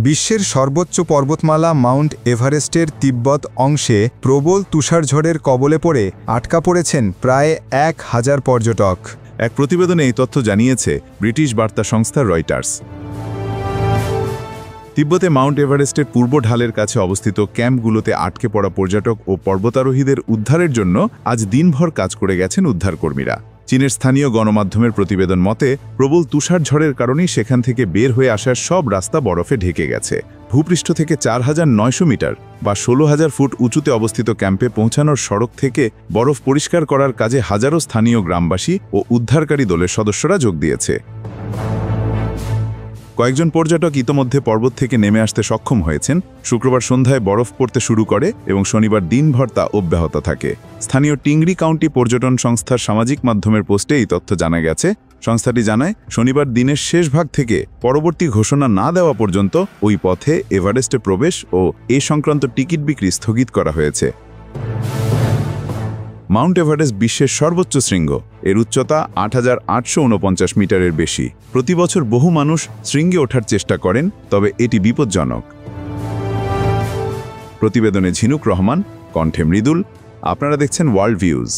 বিশ্বের সর্বোচ্চ পর্বতমালা মাউন্ট এভারেস্টের তিব্বত অংশে প্রবল তুষারঝড়ের কবলে পড়ে আটকা পড়েছেন প্রায় 1000 পর্যটক। এক প্রতিবেদনে এই তথ্য জানিয়েছে ব্রিটিশ বার্তা সংস্থা রয়টার্স। তিব্বতে মাউন্ট এভারেস্টের পূর্ব ঢালের কাছে অবস্থিত ক্যাম্পগুলোতে আটকে পড়া পর্যটক ও পর্বতারোহীদের উদ্ধারের জন্য আজ দিনভর কাজ করে গেছেন উদ্ধারকর্মীরা। চীনের স্থানীয় গণমাধ্যমের প্রতিবেদন মতে প্রবল তুষারঝড়ের কারণেই সেখান থেকে বের হয়ে আসার সব রাস্তা বরফে ঢেকে গেছে। ভূপৃষ্ঠ থেকে 4900 মিটার বা 16000 ফুট উঁচুতে অবস্থিত ক্যাম্পে পৌঁছানোর সড়ক থেকে বরফ পরিষ্কার করার কাজে হাজারো স্থানীয় গ্রামবাসী ও উদ্ধারকারী দলের সদস্যরা যোগ দিয়েছে। কয়েকজন পর্যটক ইতোমধ্যে পর্বত থেকে নেমে আসতে সক্ষম হয়েছেন। শুক্রবার সন্ধ্যায় বরফ পড়তে শুরু করে এবং শনিবার দিনভর তা অব্যাহত থাকে। স্থানীয় টিংরি কাউন্টি পর্যটন সংস্থার সামাজিক মাধ্যমের পোস্টে এই তথ্য জানা গেছে। সংস্থাটি জানায়, শনিবার দিনের শেষ ভাগ থেকে পরবর্তী ঘোষণা না দেওয়া পর্যন্ত ওই পথে এভারেস্টে প্রবেশ ও এ সংক্রান্ত টিকিট বিক্রি স্থগিত করা হয়েছে। মাউন্ট এভারেস্ট বিশ্বের সর্বোচ্চ শৃঙ্গ। এর উচ্চতা 8849 মিটারের বেশি। প্রতি বছর বহু মানুষ শৃঙ্গে ওঠার চেষ্টা করেন, তবে এটি বিপজ্জনক। প্রতিবেদনে ঝিনুক রহমান, কণ্ঠে মৃদুল। আপনারা দেখছেন ওয়ার্ল্ড ভিউজ।